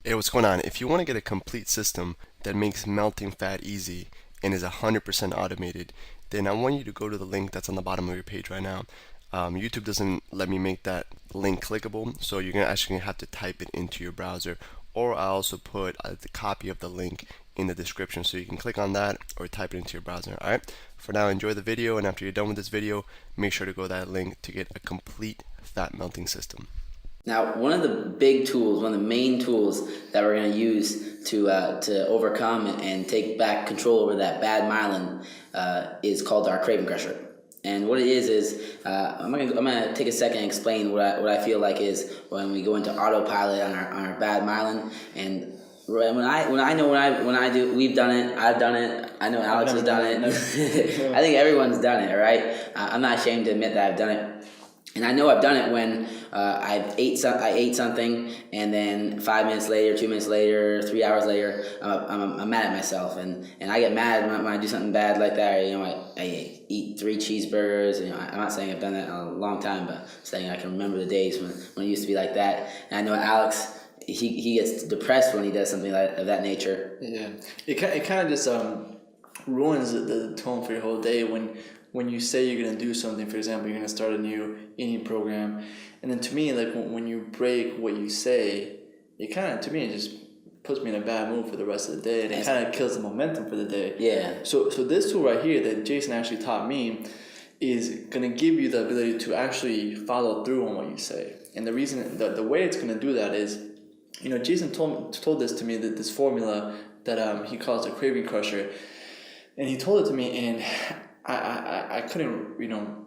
Hey, what's going on? If you want to get a complete system that makes melting fat easy and is 100% automated, then I want you to go to the link that's on the bottom of your page right now. YouTube doesn't let me make that link clickable, so you're gonna actually have to type it into your browser, or I also put the copy of the link in the description so you can click on that or type it into your browser. Alright, for now, enjoy the video, and after you're done with this video, make sure to go to that link to get a complete fat melting system. Now, one of the big tools, one of the main tools that we're going to use to overcome and take back control over that bad myelin is called our Craving Crusher. And what it is I'm gonna take a second and explain what I feel like is when we go into autopilot on our bad myelin. And when I do, we've done it. I've done it. I know Alex has done it. I think everyone's done it, right? I'm not ashamed to admit that I've done it. And I know I've done it when I ate something, and then 5 minutes later, 2 minutes later, 3 hours later, I'm mad at myself, and I get mad when I do something bad like that. Or, I eat 3 cheeseburgers. And, I'm not saying I've done that in a long time, but I'm saying I can remember the days when it used to be like that. And I know Alex, he gets depressed when he does something of that nature. Yeah, it kind of just ruins the tone for your whole day when you say you're going to do something. For example, you're going to start a new eating program, and then to me, like when you break what you say, it kind of, to me, it just puts me in a bad mood for the rest of the day, and it kind of kills the momentum for the day. Yeah. So this tool right here that Jason actually taught me is going to give you the ability to actually follow through on what you say. And the reason, the way it's going to do that is, Jason told this to me, that this formula that he calls the Craving Crusher, and he told it to me, and I couldn't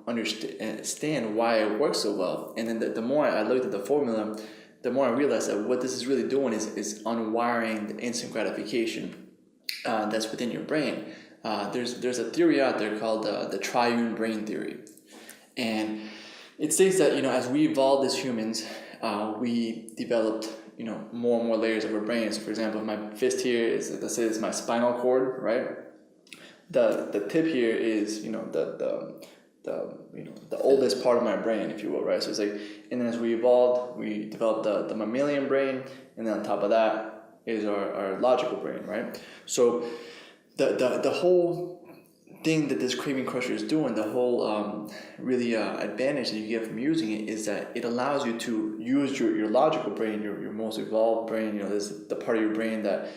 understand why it works so well. And then the more I looked at the formula, the more I realized that what this is really doing is unwiring the instant gratification that's within your brain. There's a theory out there called the triune brain theory, and it states that as we evolved as humans, we developed more and more layers of our brain. So for example, my fist here is, let's say, it's my spinal cord, right? The tip here is the oldest part of my brain, if you will, right? So it's like, and then as we evolved, we developed the mammalian brain, and then on top of that is our logical brain, right? So the whole thing that this Craving Crusher is doing, the whole really advantage that you get from using it, is that it allows you to use your logical brain, your most evolved brain. There's the part of your brain that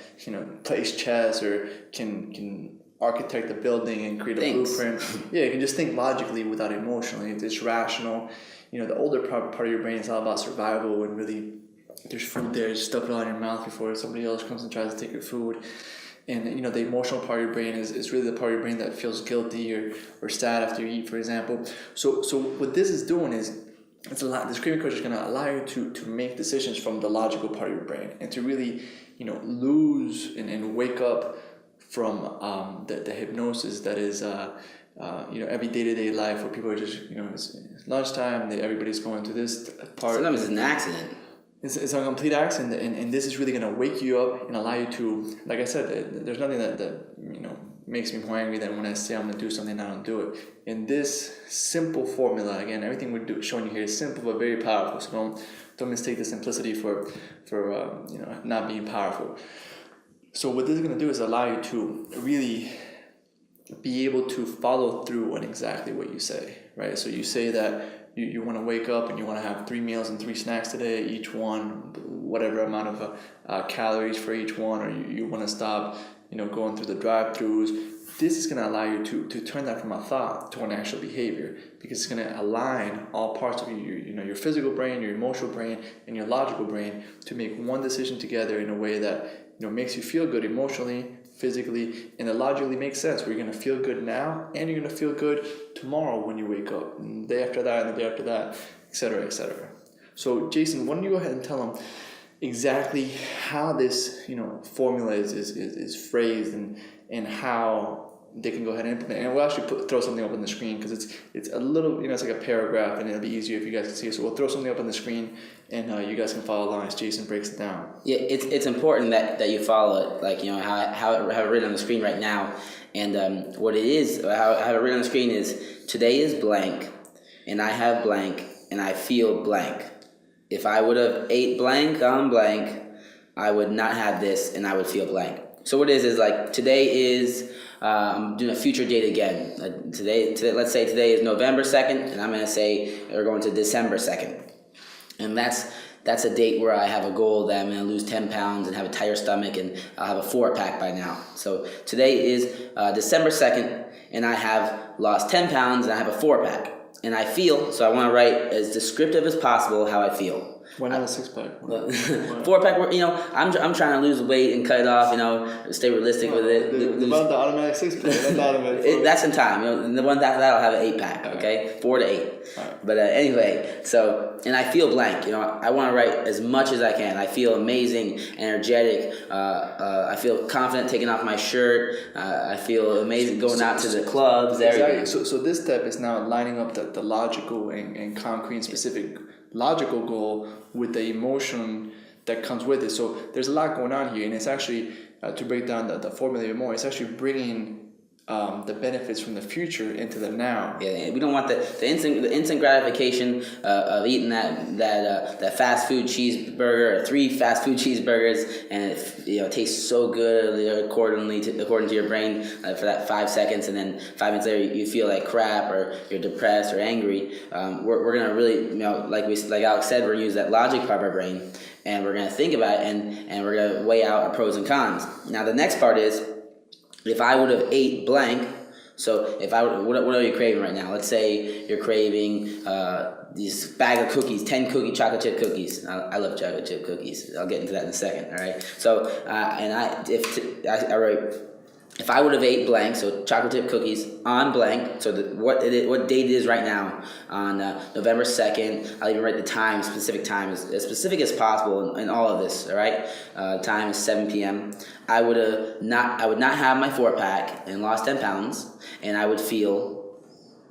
plays chess or can architect a building and create a blueprint. Yeah, you can just think logically without emotionally. It's rational. The older part of your brain is all about survival, and really there's food there, just stuff it all in your mouth before somebody else comes and tries to take your food. And the emotional part of your brain is really the part of your brain that feels guilty or sad after you eat, for example. So what this is doing is, this Craving Crusher is going to allow you to make decisions from the logical part of your brain, and to really lose and wake up from the hypnosis that is every day-to-day life, where people are just it's lunchtime, everybody's going to this part. Sometimes it's an accident. It's a complete accident, and this is really going to wake you up and allow you to, like I said, there's nothing that makes me more angry than when I say I'm going to do something and I don't do it. And this simple formula, again, everything we're showing you here is simple but very powerful. So don't mistake the simplicity for not being powerful. So what this is going to do is allow you to really be able to follow through on exactly what you say, right? So you say that you want to wake up and you want to have 3 meals and 3 snacks today, each one whatever amount of calories for each one, or you want to stop going through the drive-thrus. This is going to allow you to turn that from a thought to an actual behavior, because it's going to align all parts of your physical brain, your emotional brain, and your logical brain to make one decision together in a way that makes you feel good emotionally, physically, and it logically makes sense, where you're going to feel good now and you're going to feel good tomorrow when you wake up, and the day after that, and the day after that, etc., etc. So Jason, why don't you go ahead and tell them exactly how this formula is phrased, and how they can go ahead and implement it. And we'll actually throw something up on the screen, because it's a little, it's like a paragraph, and it'll be easier if you guys can see it. So we'll throw something up on the screen, and you guys can follow along as Jason breaks it down. Yeah, it's important that you follow it, like how I have it written on the screen right now. And what it is, how I have it written on the screen is, today is blank, and I have blank, and I feel blank. If I would have ate blank on blank, I would not have this, and I would feel blank. So what it is like today is I'm doing a future date again. Today, let's say today is November 2nd, and I'm gonna say we're going to December 2nd, and that's a date where I have a goal that I'm gonna lose 10 pounds and have a tighter stomach, and I'll have a 4-pack by now. So today is December 2nd, and I have lost 10 pounds and I have a 4-pack, and I feel so. I want to write as descriptive as possible how I feel. Why not a 6-pack? 4-pack, I'm trying to lose weight and cut it off, stay realistic with it. The automatic 6-pack, that's automatic. That's in time. The one that'll have an 8-pack, okay? 4 to 8. Right. But anyway, and I feel blank. I want to write as much as I can. I feel amazing, energetic. I feel confident taking off my shirt. I feel amazing going out to the clubs. Everything. Exactly. So this step is now lining up the logical and concrete and specific logical goal with the emotion that comes with it. So there's a lot going on here, and it's actually to break down the formula even more. It's actually bringing the benefits from the future into the now. Yeah, we don't want the instant gratification of eating that fast food cheeseburger or 3 fast food cheeseburgers, and it tastes so good according to your brain for that 5 seconds, and then 5 minutes later you feel like crap or you're depressed or angry. We're gonna really like Alex said, we're gonna use that logic part of our brain, and we're gonna think about it, and we're gonna weigh out our pros and cons. Now the next part is, if I would have ate blank, so if what are you craving right now? Let's say you're craving these bag of cookies, 10 chocolate chip cookies. I love chocolate chip cookies. I'll get into that in a second. All right. So I wrote, if I would have ate blank, so chocolate chip cookies on blank. So what date it is right now on November 2nd. I'll even write the time, specific time, as specific as possible in all of this. All right. Time is 7 p.m. I would not have my 4-pack and lost 10 pounds, and I would feel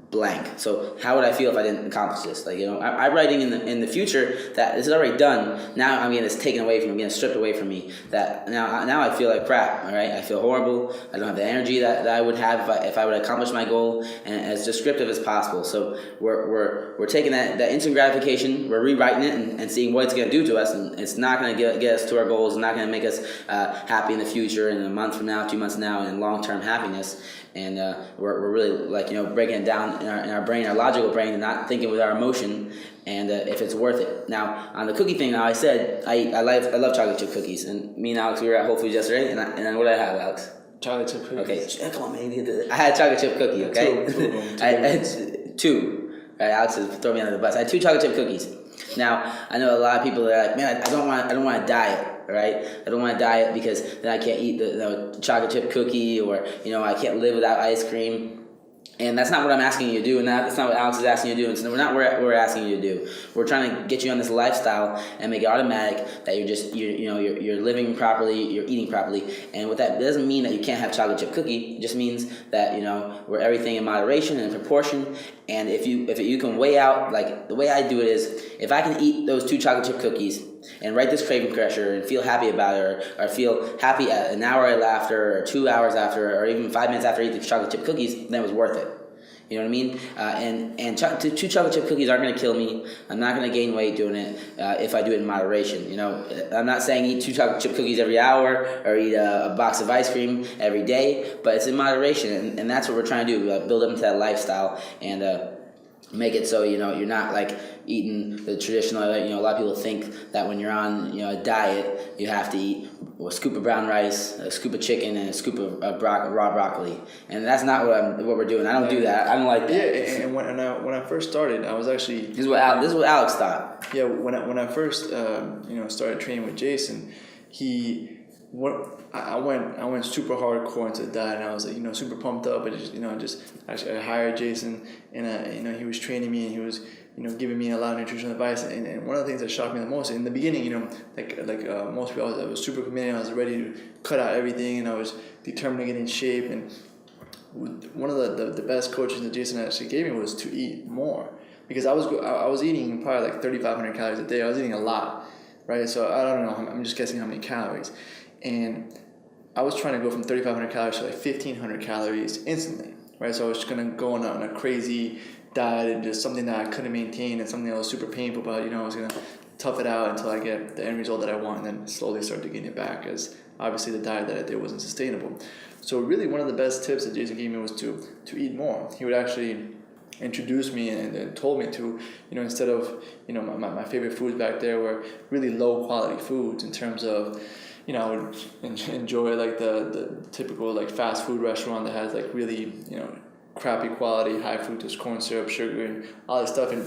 blank. So how would I feel if I didn't accomplish this? I'm writing in the future that this is already done. Now I'm getting this taken away from me, getting stripped away from me. That now I feel like crap. All right, I feel horrible. I don't have the energy that I would have if I would accomplish my goal, and as descriptive as possible. So we're taking that instant gratification, we're rewriting it and seeing what it's going to do to us, and it's not going to get us to our goals. It's not going to make us happy in the future, in a month from now, 2 months from now, and long-term happiness. And we're really breaking it down in our brain, our logical brain, and not thinking with our emotion, and if it's worth it. Now on the cookie thing, I said I love chocolate chip cookies, and me and Alex, we were at Whole Foods yesterday, and what did I have, Alex? Chocolate chip cookies. Okay, come on, man. I had a chocolate chip cookie. Okay, I had 2. Right, Alex is throwing me under the bus. I had 2 chocolate chip cookies. Now I know a lot of people are like, man, I don't want to diet. Right? I don't want to diet because then I can't eat the chocolate chip cookie, or I can't live without ice cream. And that's not what I'm asking you to do, and that's not what Alex is asking you to do. And so we're not what we're asking you to do. We're trying to get you on this lifestyle and make it automatic that you're living properly, you're eating properly. And what that doesn't mean that you can't have chocolate chip cookie. It just means that we're everything in moderation and in proportion. And if you can weigh out, like the way I do it is, if I can eat those 2 chocolate chip cookies and write this Craving Crusher and feel happy about it, or feel happy at an hour after, or 2 hours after, or even 5 minutes after I eat the chocolate chip cookies, then it was worth it. You know what I mean? And 2 chocolate chip cookies aren't going to kill me. I'm not going to gain weight doing it if I do it in moderation. I'm not saying eat 2 chocolate chip cookies every hour or eat a box of ice cream every day, but it's in moderation, and that's what we're trying to do. Build up into that lifestyle and make it so you're not like eating the traditional. A lot of people think that when you're on a diet, you have to eat a scoop of brown rice, a scoop of chicken, and a scoop of raw broccoli, and that's not what we're doing. I don't do that. I don't like that. Yeah, and when I first started, I was actually this is what Alex thought. Yeah, when I first started training with Jason, I went super hardcore into the diet, and I was like, super pumped up. I hired Jason, and he was training me, and he was giving me a lot of nutritional advice. And one of the things that shocked me the most in the beginning, like most people, I was super committed. I was ready to cut out everything, and I was determined to get in shape. And one of the best coaches that Jason actually gave me was to eat more, because I was eating probably like 3,500 calories a day. I was eating a lot, right? So I don't know. I'm just guessing how many calories. And I was trying to go from 3,500 calories to like 1,500 calories instantly, right? So I was just going to go on a crazy diet and just something that I couldn't maintain and something that was super painful, but I was going to tough it out until I get the end result that I want, and then slowly start to gain it back, as obviously the diet that I did wasn't sustainable. So really one of the best tips that Jason gave me was to eat more. He would actually introduce me and told me to, instead of, my favorite foods back there were really low quality foods in terms of, I would enjoy like the typical like fast food restaurant that has like really, crappy quality, high fructose corn syrup, sugar, and all this stuff. And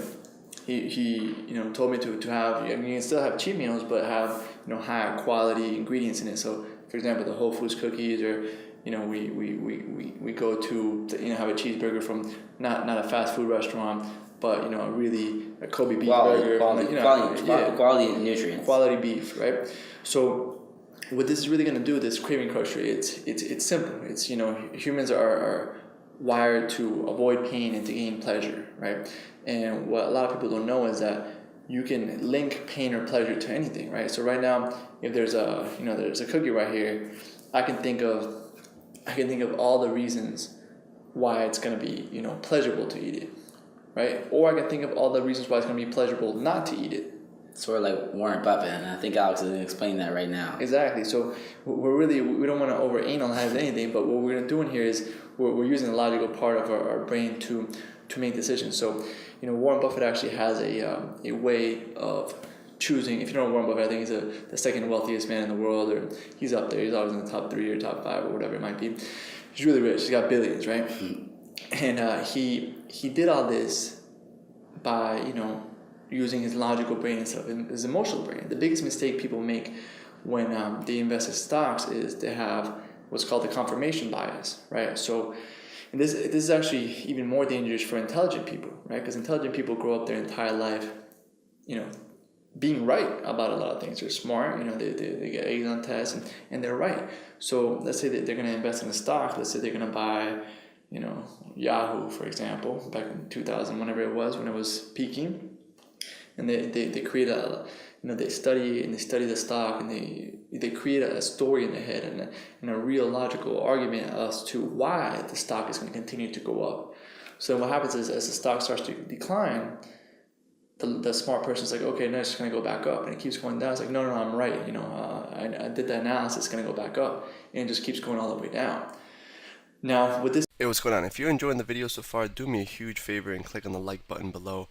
he told me to have, you can still have cheat meals, but have, higher quality ingredients in it. So for example, the Whole Foods cookies, or we go to have a cheeseburger from not a fast food restaurant, but a Kobe beef burger, quality nutrients, quality beef, right? So what this is really going to do, this Craving Crusher, it's simple. It's humans are wired to avoid pain and to gain pleasure, right? And what a lot of people don't know is that you can link pain or pleasure to anything, right? So right now, if there's a cookie right here, I can think of all the reasons why it's going to be, pleasurable to eat it, right? Or I can think of all the reasons why it's going to be pleasurable not to eat it. Sort of like Warren Buffett, and I think Alex is going to explain that right now. Exactly. So we don't want to overanalyze anything, but what we're going to do in here is we're using the logical part of our brain to make decisions. So, Warren Buffett actually has a way of choosing. If you know Warren Buffett, I think he's the second wealthiest man in the world, or he's up there. He's always in the top 3 or top 5 or whatever it might be. He's really rich. He's got billions, right? And he did all this by using his logical brain and stuff, and his emotional brain. The biggest mistake people make when they invest in stocks is they have what's called the confirmation bias, right? So, and this is actually even more dangerous for intelligent people, right? Because intelligent people grow up their entire life, being right about a lot of things. They're smart, they get A's on tests, and they're right. So let's say that they're going to invest in a stock. Let's say they're going to buy, Yahoo, for example, back in 2000, whenever it was, when it was peaking. And they create they study the stock, and they create a story in their head and a real logical argument as to why the stock is going to continue to go up. So what happens is, as the stock starts to decline, the smart person's like, okay, no, it's going to go back up, and it keeps going down. It's like, no, I'm right. I did the analysis. It's going to go back up, and it just keeps going all the way down. Now with this. Hey, what's going on? If you're enjoying the video so far, do me a huge favor and click on the like button below.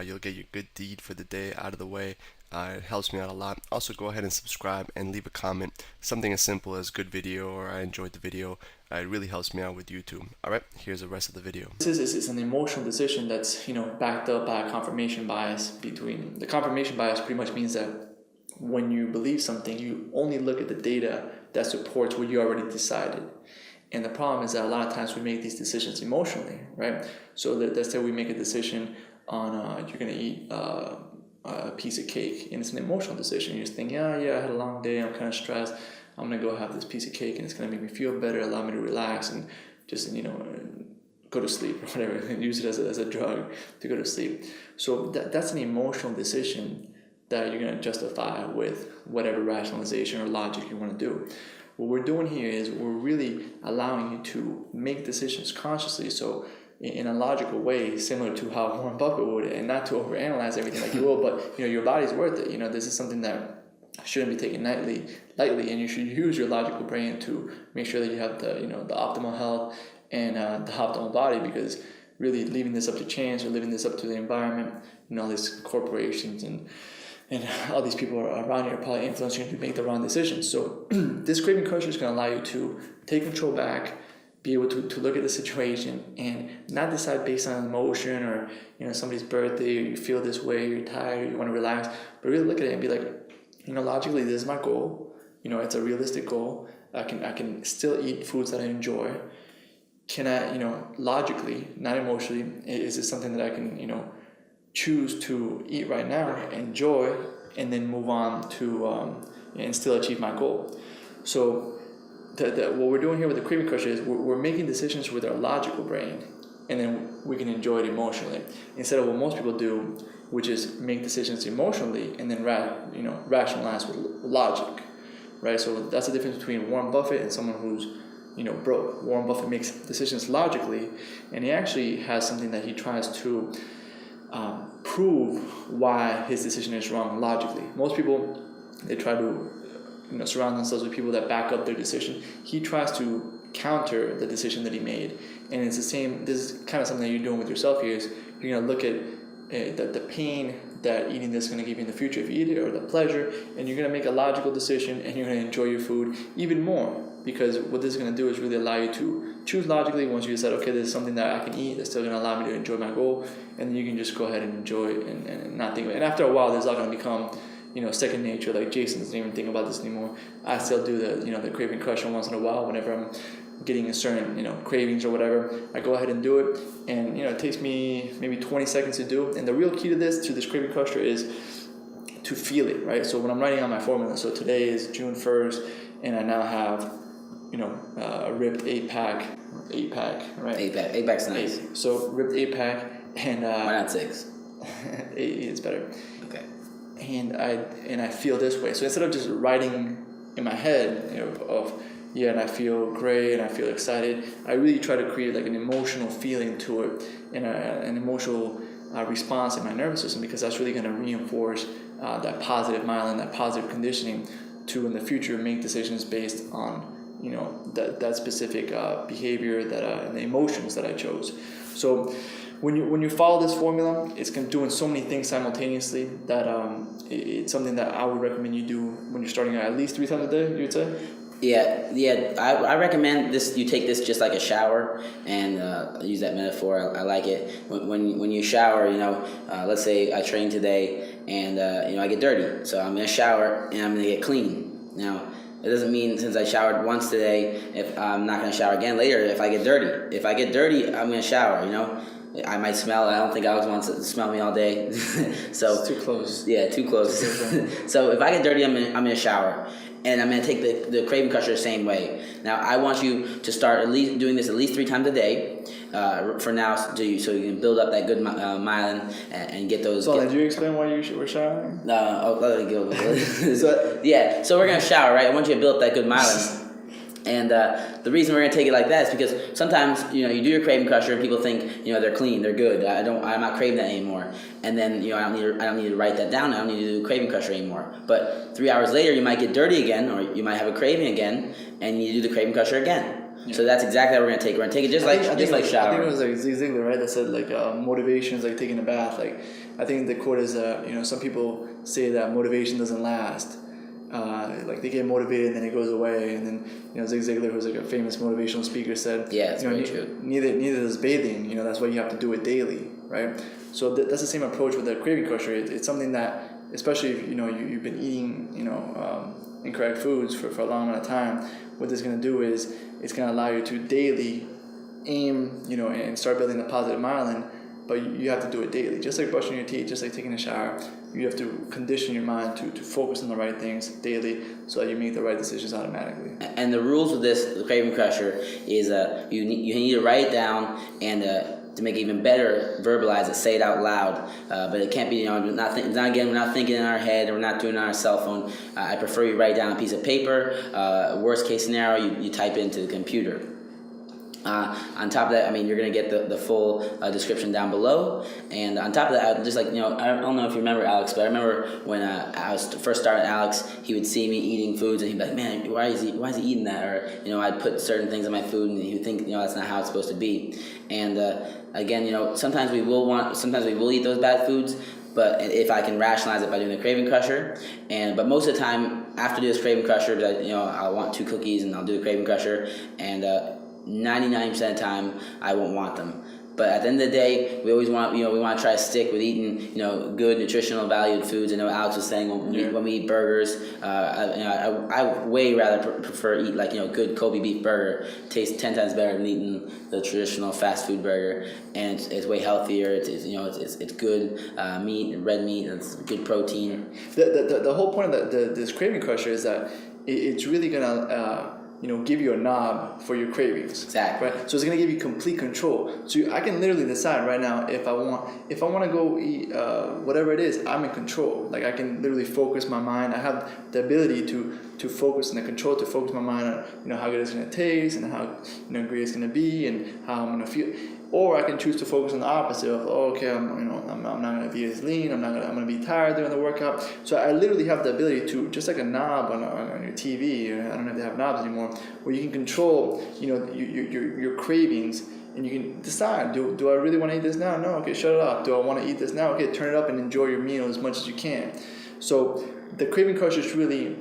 You'll get your good deed for the day out of the way. It helps me out a lot. Also, go ahead and subscribe and leave a comment. Something as simple as good video or I enjoyed the video. It really helps me out with YouTube. Alright, here's the rest of the video. This is an emotional decision that's backed up by a confirmation bias. The confirmation bias pretty much means that when you believe something, you only look at the data that supports what you already decided. And the problem is that a lot of times we make these decisions emotionally, right? So let's say we make a decision on you're going to eat a piece of cake, and it's an emotional decision. You just think, yeah, I had a long day, I'm kind of stressed, I'm going to go have this piece of cake, and it's going to make me feel better, allow me to relax, and just, go to sleep or whatever, and use it as a drug to go to sleep. So that's an emotional decision that you're going to justify with whatever rationalization or logic you want to do. What we're doing here is we're really allowing you to make decisions consciously, so in a logical way, similar to how Warren Buffett would, and not to overanalyze everything like you will, but your body's worth it. This is something that shouldn't be taken lightly, and you should use your logical brain to make sure that you have the the optimal health and the optimal body, because really leaving this up to chance or leaving this up to the environment, all these corporations and all these people around you are probably influencing you to make the wrong decisions. So this Craving Crusher is going to allow you to take control back, be able to look at the situation and not decide based on emotion or somebody's birthday, or you feel this way, you're tired, you want to relax, but really look at it and be like, logically, this is my goal. It's a realistic goal. I can still eat foods that I enjoy. Can I, logically, not emotionally, is this something that I can, choose to eat right now, enjoy, and then move on to and still achieve my goal? So what we're doing here with the Craving Crusher is we're making decisions with our logical brain, and then we can enjoy it emotionally, instead of what most people do, which is make decisions emotionally and then rationalize with logic, right? So that's the difference between Warren Buffett and someone who's broke. Warren Buffett makes decisions logically, and he actually has something that he tries to prove why his decision is wrong logically. Most people, they try to surround themselves with people that back up their decision. He tries to counter the decision that he made, and it's the same. This is kind of something that you're doing with yourself here. Is you're gonna look at the pain that eating this is gonna give you in the future if you eat it, or the pleasure, and you're gonna make a logical decision, and you're gonna enjoy your food even more, because what this is gonna do is really allow you to choose logically. Once you decide, okay, this is something that I can eat, that's still gonna allow me to enjoy my goal, and then you can just go ahead and enjoy it and not think about it. And after a while, this is all gonna become second nature. Like Jason doesn't even think about this anymore. I still do the Craving Crusher once in a while whenever I'm getting a certain cravings or whatever. I go ahead and do it, and it takes me maybe 20 seconds to do. And the real key to this Craving Crusher is to feel it, right? So when I'm writing out my formula, so today is June 1st, and I now have a ripped 8-pack, right? 8-pack's nice. So ripped 8-pack, and why not 6? 8 is better. Okay. And I feel this way. So instead of just writing in my head, and I feel great and I feel excited, I really try to create like an emotional feeling to it, and an emotional response in my nervous system, because that's really going to reinforce that positive myelin, that positive conditioning, to in the future make decisions based on that specific behavior and the emotions that I chose. So when you follow this formula, it's doing so many things simultaneously that it's something that I would recommend you do when you're starting out at least 3 times a day, you would say? Yeah. I recommend this. You take this just like a shower, and use that metaphor. I like it. When you shower, let's say I train today, and I get dirty, so I'm gonna shower and I'm gonna get clean. Now, it doesn't mean since I showered once today, if I'm not gonna shower again later. If I get dirty, I'm gonna shower. I might smell. I don't think I was one to smell me all day. So it's too close. Yeah, too close. So if I get dirty, I'm gonna shower, and I'm gonna take the Craving Crusher the same way. Now I want you to start at least doing this at least 3 times a day. For now, so you can build up that good myelin and get those. So did you explain why you were showering? Let me go. So we're gonna shower, right? I want you to build up that good myelin. And the reason we're gonna take it like that is because sometimes you do your Craving Crusher and people think they're clean, they're good. I'm not craving that anymore. And then I don't need to write that down. I don't need to do Craving Crusher anymore. But 3 hours later, you might get dirty again, or you might have a craving again, and you do the Craving Crusher again. Yeah. So that's exactly what we're gonna take. We're gonna take it just like shower. I think it was like Zig Ziglar, right? That said motivation is like taking a bath. Like I think the quote is some people say that motivation doesn't last. Like they get motivated and then it goes away, and then Zig Ziglar, who's like a famous motivational speaker, said, "Yeah, it's very true. Neither is bathing. That's why you have to do it daily, right?" So that's the same approach with the Craving Crusher. It's something that, especially if you've been eating incorrect foods for a long amount of time, what this is going to do is it's going to allow you to daily aim and start building the positive myelin. But you have to do it daily, just like brushing your teeth, just like taking a shower. You have to condition your mind to focus on the right things daily, so that you make the right decisions automatically. And the rules with the Craving Crusher is you need to write it down, and to make it even better, verbalize it, say it out loud. But it can't be we're not thinking in our head, and we're not doing it on our cell phone. I prefer you write down a piece of paper. Worst case scenario, you type it into the computer. On top of that, you're going to get the full description down below. And on top of that, just like, I don't know if you remember Alex, but I remember when I was first starting Alex, he would see me eating foods and he'd be like, man, why is he eating that? Or, I'd put certain things in my food and he would think, that's not how it's supposed to be. And again, sometimes we will eat those bad foods, but if I can rationalize it by doing the Craving Crusher, but most of the time after I do this Craving Crusher, I'll want 2 cookies and I'll do the Craving Crusher, and 99% of the time I won't want them. But at the end of the day, we always want we want to try to stick with eating good nutritional valued foods. I know Alex was saying when we eat burgers, I way rather prefer eat like good Kobe beef burger. Tastes 10 times better than eating the traditional fast food burger, and it's way healthier. It's good meat, red meat, and it's good protein. The whole point of this Craving Crusher is that it's really gonna give you a knob for your cravings. Exactly. Right. So it's gonna give you complete control. So I can literally decide right now if I want to go eat whatever it is. I'm in control. Like I can literally focus my mind. I have the ability to focus and the control to focus my mind on how good it's gonna taste and how great it's gonna be and how I'm gonna feel. or I can choose to focus on the opposite of, oh, okay, I'm not going to be as lean. I'm going to be tired during the workout. So I literally have the ability to, just like a knob on your TV, I don't have to have knobs anymore, where you can control, your cravings, and you can decide, do I really want to eat this now? No, okay, shut it off. Do I want to eat this now? Okay, turn it up and enjoy your meal as much as you can. So the Craving Crusher is really,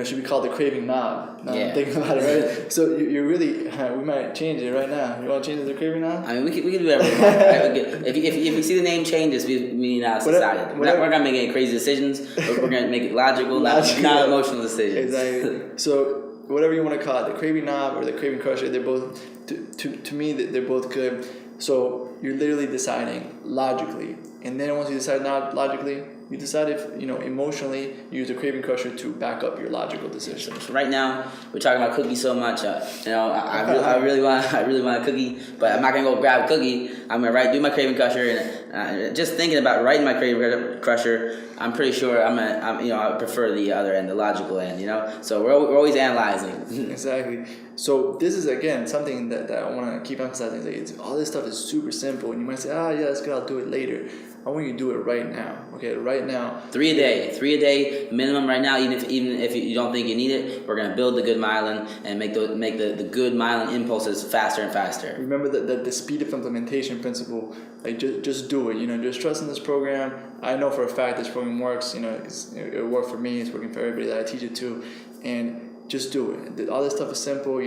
should be called the Craving Knob. Now I'm thinking about it, right? So you're really, we might change it right now. You want to change it to the Craving Knob? I mean, we can do whatever we want. Right? If you see the name changes, we not decided. We're not going to make any crazy decisions. We're going to make it logical, not emotional decisions. Exactly. So whatever you want to call it, the Craving Knob or the Craving Crusher, they're both, to me, they're both good. So you're literally deciding logically. And then once you decide not logically, you decide if, emotionally, you use the Craving Crusher to back up your logical decisions. So right now, we're talking about cookies so much. I really want a cookie, but I'm not gonna go grab a cookie. I'm gonna do my Craving Crusher, and just thinking about writing my Craving Crusher, I'm pretty sure I prefer the other end, the logical end. So we're always analyzing. Exactly. So this is again something that I want to keep emphasizing. Like all this stuff is super simple, and you might say, yeah, that's good. I'll do it later. I want you to do it right now. Okay, right now. 3 a day minimum right now. Even if you don't think you need it, we're gonna build the good myelin and make the good myelin impulses faster and faster. Remember the speed of implementation principle. Like just do it. Just trust in this program. I know for a fact this program works. It worked for me. It's working for everybody that I teach it to, and just do it. All this stuff is simple.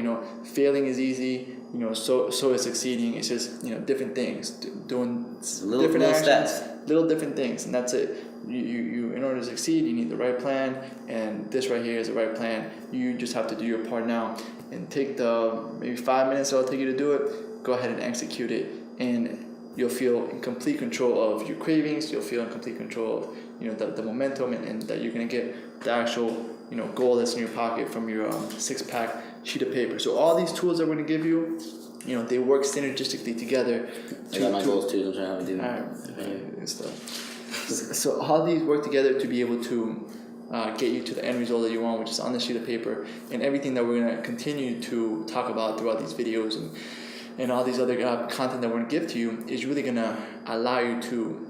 Failing is easy. So is succeeding. It's just different things, doing different actions, steps, little different things, and that's it. You in order to succeed, you need the right plan, and this right here is the right plan. You just have to do your part now, and take the maybe 5 minutes it'll take you to do it. Go ahead and execute it, and you'll feel in complete control of your cravings. You'll feel in complete control of the momentum, and that you're gonna get the actual goal that's in your pocket from your 6-pack sheet of paper. So all these tools that we're going to give you, they work synergistically together. I got my goals too. I'm trying to do. Good stuff. So all these work together to be able to get you to the end result that you want, which is on the sheet of paper. And everything that we're going to continue to talk about throughout these videos and all these other content that we're going to give to you is really going to allow you to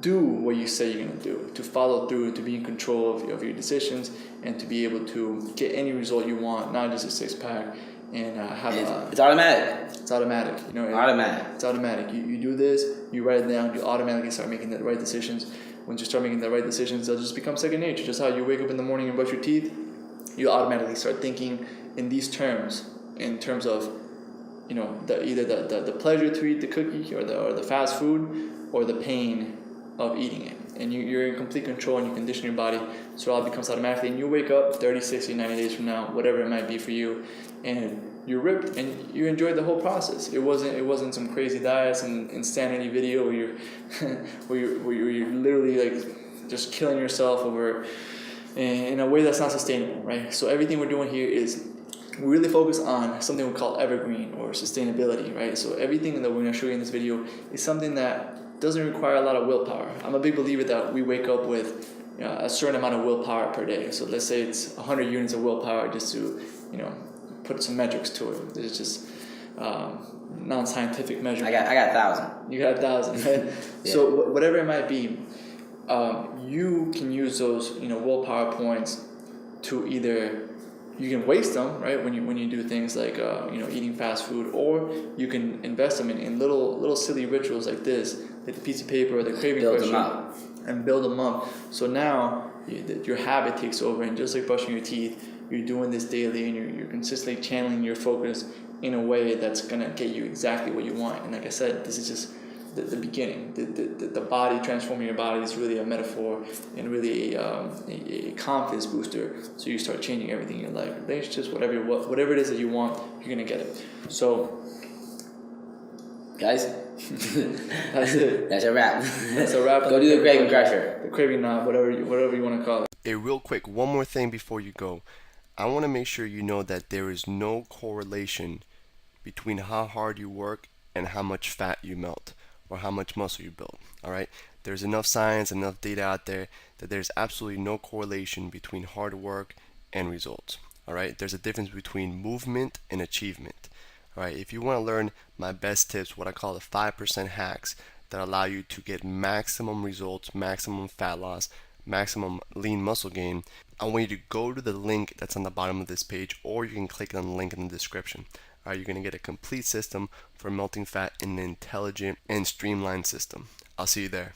do what you say you're going to do, to follow through, to be in control of your decisions, and to be able to get any result you want, not just a 6-pack, and have it's automatic. It's automatic. Automatic. It's automatic. You do this, you write it down, you automatically start making the right decisions. Once you start making the right decisions, they'll just become second nature. Just how you wake up in the morning and brush your teeth, you automatically start thinking in these terms, in terms of either the pleasure to eat the cookie or the fast food, or the pain of eating it. And you're in complete control, and you condition your body so it all becomes automatically. And you wake up 30, 60, 90 days from now, whatever it might be for you, and you're ripped, and you enjoyed the whole process. It wasn't some crazy diets and insanity video where you're where you're literally like just killing yourself over in a way that's not sustainable, right? So everything we're doing here is we really focus on something we call evergreen or sustainability, right? So everything that we're going to show you in this video is something that doesn't require a lot of willpower. I'm a big believer that we wake up with a certain amount of willpower per day. So let's say it's 100 units of willpower, just to put some metrics to it. It's just non-scientific measurement. I got 1,000. You got 1,000, right? Yeah. So whatever it might be, you can use those willpower points to either, you can waste them, right, when you do things like eating fast food, or you can invest them in little silly rituals like this, like the piece of paper or the Craving Crusher, and build them up. So now your habit takes over, and just like brushing your teeth, you're doing this daily, and you're consistently channeling your focus in a way that's gonna get you exactly what you want. And like I said, this is just the beginning. The body, transforming your body, is really a metaphor and really a confidence booster. So you start changing everything in your life, relationships, whatever it is that you want, you're gonna get it. So, guys, that's it. That's a wrap. That's a wrap. Go do the Craving Crusher. The Craving Knob, whatever you want to call it. Hey, real quick, one more thing before you go. I want to make sure you know that there is no correlation between how hard you work and how much fat you melt, or how much muscle you build. All right, there's enough science, enough data out there that there's absolutely no correlation between hard work and results. All right, there's a difference between movement and achievement. Alright, if you want to learn my best tips, what I call the 5% hacks that allow you to get maximum results, maximum fat loss, maximum lean muscle gain, I want you to go to the link that's on the bottom of this page, or you can click on the link in the description. Alright, you're going to get a complete system for melting fat in an intelligent and streamlined system. I'll see you there.